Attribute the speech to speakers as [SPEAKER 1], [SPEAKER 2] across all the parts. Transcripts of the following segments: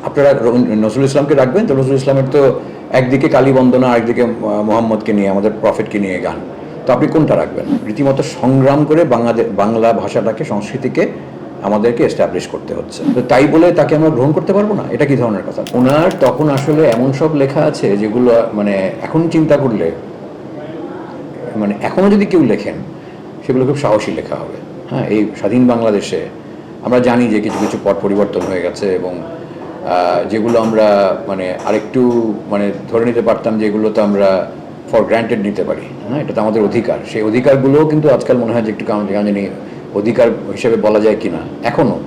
[SPEAKER 1] আপনারা নজরুল ইসলামকে রাখবেন তো নজরুল ইসলামের তো একদিকে কালী বন্দনা আরেকদিকে মোহাম্মদকে নিয়ে আমাদের প্রফেটকে নিয়ে গান, তো আপনি কোনটা রাখবেন? রীতিমতো সংগ্রাম করে বাংলা ভাষাটাকে সংস্কৃতিকে আমাদেরকে এস্টাবলিশ করতে হচ্ছে, তো তাই বলে তাকে আমরা গ্রহণ করতে পারবো না, এটা কি ধরনের কথা? ওনার তখন আসলে এমন সব লেখা আছে যেগুলো মানে এখন চিন্তা করলে মানে এখনও যদি কেউ লেখেন সেগুলো খুব সাহসী লেখা হবে। হ্যাঁ, এই স্বাধীন বাংলাদেশে আমরা জানি যে কিছু কিছু পট পরিবর্তন হয়ে গেছে এবং যেগুলো আমরা মানে আরেকটু মানে ধরে নিতে পারতাম যেগুলো তো আমরা ফর গ্র্যান্টেড নিতে পারি, হ্যাঁ এটা তো আমাদের অধিকার, সেই অধিকারগুলোও কিন্তু আজকাল মনে হয় যে একটু কেমন জানি অধিকার হিসেবে বলা যায় কি না এখনও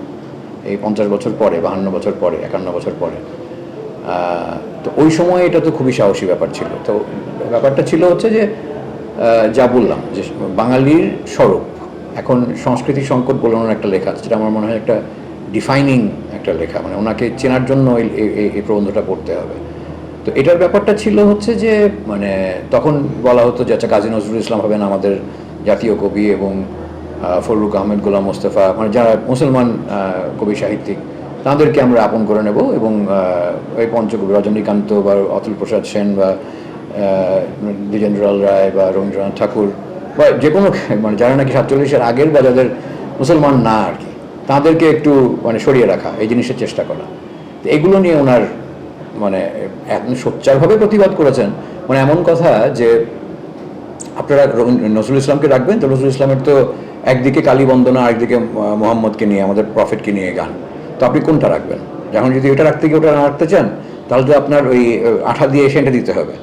[SPEAKER 1] এই 50 বছর পরে, 52 বছর পরে, 51 বছর পরে। তো ওই সময় এটা তো খুবই সাহসী ব্যাপার ছিল। তো ব্যাপারটা ছিল হচ্ছে যে যা বললাম যে বাঙালির স্বরূপ এখন সংস্কৃতি সংকট বলে ওনার একটা লেখা আছে, যেটা আমার মনে হয় একটা ডিফাইনিং একটা লেখা, মানে ওনাকে চেনার জন্য এই প্রবন্ধটা পড়তে হবে। তো এটার ব্যাপারটা ছিল হচ্ছে যে মানে তখন বলা হতো যে আচ্ছা কাজী নজরুল ইসলাম হবেন আমাদের জাতীয় কবি এবং ফররুখ আহমেদ, গোলাম মোস্তফা, মানে যারা মুসলমান কবি সাহিত্যিক তাদেরকে আমরা আপন করে নেব এবং ওই পঞ্চকবি রজনীকান্ত বা অতুল প্রসাদ সেন বা দ্বিজেন্দ্রলাল রায় বা রবীন্দ্রনাথ ঠাকুর বা যে কোনো মানে যারা নাকি 47-এর আগের বা যাদের মুসলমান না আর কি, তাদেরকে একটু মানে সরিয়ে রাখা, এই জিনিসের চেষ্টা করা। তো এগুলো নিয়ে ওনার মানে এখন সোচ্চারভাবে প্রতিবাদ করেছেন। মানে এমন কথা যে আপনারা নজরুল ইসলামকে রাখবেন তো নজরুল ইসলামের তো একদিকে কালী বন্দনা আরেকদিকে মোহাম্মদকে নিয়ে আমাদের প্রফেটকে নিয়ে গান, তো আপনি কোনটা রাখবেন? যখন যদি ওটা রাখতে গিয়ে ওটা না রাখতে চান তাহলে তো আপনার ওই আঠা দিয়ে সেটা দিতে হবে,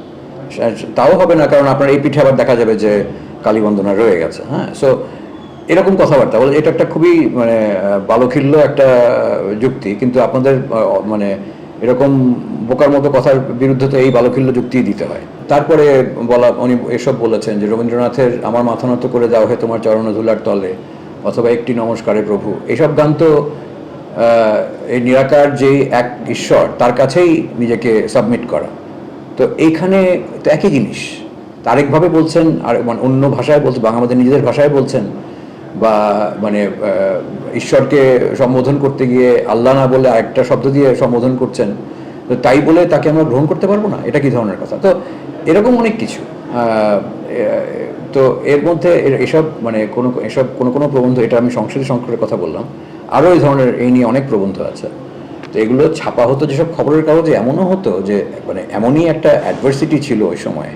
[SPEAKER 1] তাও হবে না, কারণ আপনার এই পিঠে আবার দেখা যাবে যে কালী বন্দনা রয়ে গেছে। হ্যাঁ, সো এরকম কথাবার্তা বলে এটা একটা খুবই মানে বালখিল্য একটা যুক্তি, কিন্তু আপনাদের মানে এরকম বোকার মতো কথার বিরুদ্ধে তো এই বালখিল্য যুক্তি দিতে হয়। তারপরে উনি এসব বলেছেন যে রবীন্দ্রনাথের আমার মাথা নত করে দাও হে তোমার চরণ ধুলার তলে, অথবা একটি নমস্কারে প্রভু, এইসব গান তো এই নিরাকার যে এক ঈশ্বর তার কাছেই নিজেকে সাবমিট করা। তো এইখানে তো একই জিনিস আরেকভাবে বলছেন, আর মানে অন্য ভাষায় বলছেন, আমাদের নিজেদের ভাষায় বলছেন, বা মানে ঈশ্বরকে সম্বোধন করতে গিয়ে আল্লাহ না বলে আরেকটা শব্দ দিয়ে সম্বোধন করছেন, তো তাই বলে তাকে আমরা গ্রহণ করতে পারবো না, এটা কি ধরনের কথা? তো এরকম অনেক কিছু। তো এর মধ্যে এসব মানে কোনো প্রবন্ধ, এটা আমি সংস্কৃতি সংকটের কথা বললাম, আরও এই ধরনের এই নিয়ে অনেক প্রবন্ধ আছে। তো এগুলো ছাপা হতো যেসব খবরের কাগজে, এমনও হতো যে মানে এমনই একটা অ্যাডভার্সিটি ছিল ওই সময়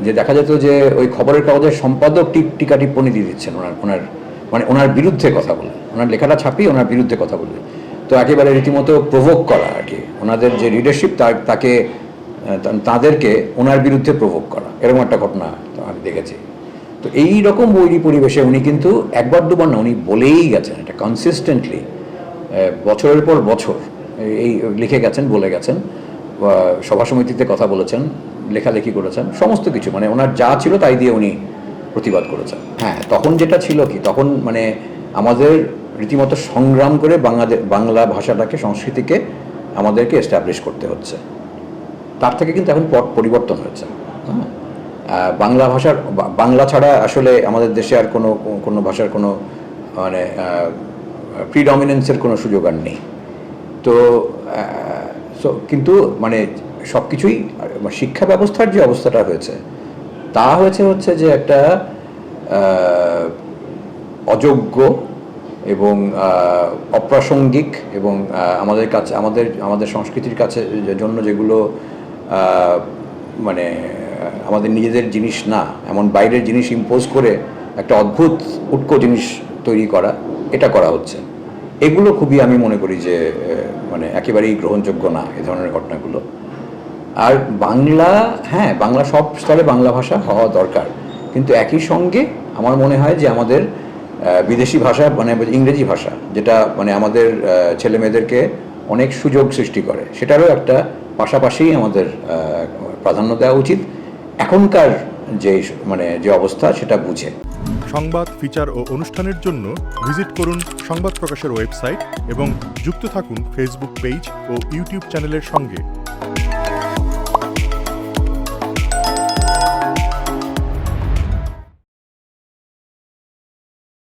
[SPEAKER 1] যে দেখা যেত যে ওই খবরের কাগজের সম্পাদক টিকা টিপ্পণী দিয়ে দিচ্ছেন ওনার মানে ওনার বিরুদ্ধে কথা বলে, ওনার লেখাটা ছাপিয়ে ওনার বিরুদ্ধে কথা বলে। তো একেবারে রীতিমতো প্রভোক করা আর কি, ওনাদের যে লিডারশিপ তাদেরকে ওনার বিরুদ্ধে প্রভোক করা, এরকম একটা ঘটনা আমি দেখেছি। তো এই রকম বৈরী পরিবেশে উনি কিন্তু একবার দুবার না, উনি বলেই গেছেন এটা কনসিস্টেন্টলি, বছরের পর বছর এই লিখে গেছেন, বলে গেছেন, সভা সমিতিতে কথা বলেছেন, লেখালেখি করেছেন, সমস্ত কিছু মানে ওনার যা ছিল তাই দিয়ে উনি প্রতিবাদ করেছেন। হ্যাঁ, তখন যেটা ছিল কি, তখন মানে আমাদের রীতিমতো সংগ্রাম করে বাংলা ভাষাটাকে সংস্কৃতিকে আমাদেরকে এস্টাবলিশ করতে হচ্ছে, তার থেকে কিন্তু এখন পট পরিবর্তন হয়েছে। হ্যাঁ, বাংলা ছাড়া আসলে আমাদের দেশে আর কোনো ভাষার কোনো মানে প্রিডমিনেন্সের কোনো সুযোগ আর নেই। তো কিন্তু মানে সব কিছুই শিক্ষা ব্যবস্থার যে অবস্থাটা হয়েছে তা হচ্ছে যে একটা অযোগ্য এবং অপ্রাসঙ্গিক এবং আমাদের কাছে আমাদের সংস্কৃতির কাছে জন্য যেগুলো মানে আমাদের নিজেদের জিনিস না, এমন বাইরের জিনিস ইম্পোজ করে একটা অদ্ভুত উটকো জিনিস তৈরি করা, এটা করা হচ্ছে। এগুলো খুবই আমি মনে করি যে মানে একেবারেই গ্রহণযোগ্য না এ ধরনের ঘটনাগুলো। আর বাংলা সব স্তরে বাংলা ভাষা হওয়া দরকার, কিন্তু একই সঙ্গে আমার মনে হয় যে আমাদের বিদেশি ভাষা মানে ইংরেজি ভাষা, যেটা মানে আমাদের ছেলে মেয়েদেরকে অনেক সুযোগ সৃষ্টি করে, সেটারও একটা পাশাপাশি আমাদের প্রাধান্য দেওয়া উচিত এখনকার যে অবস্থা সেটা বুঝে।
[SPEAKER 2] সংবাদ, ফিচার ও অনুষ্ঠানের জন্য ভিজিট করুন সংবাদ প্রকাশের ওয়েবসাইট এবং যুক্ত থাকুন ফেসবুক পেজ ও ইউটিউব চ্যানেলের সঙ্গে।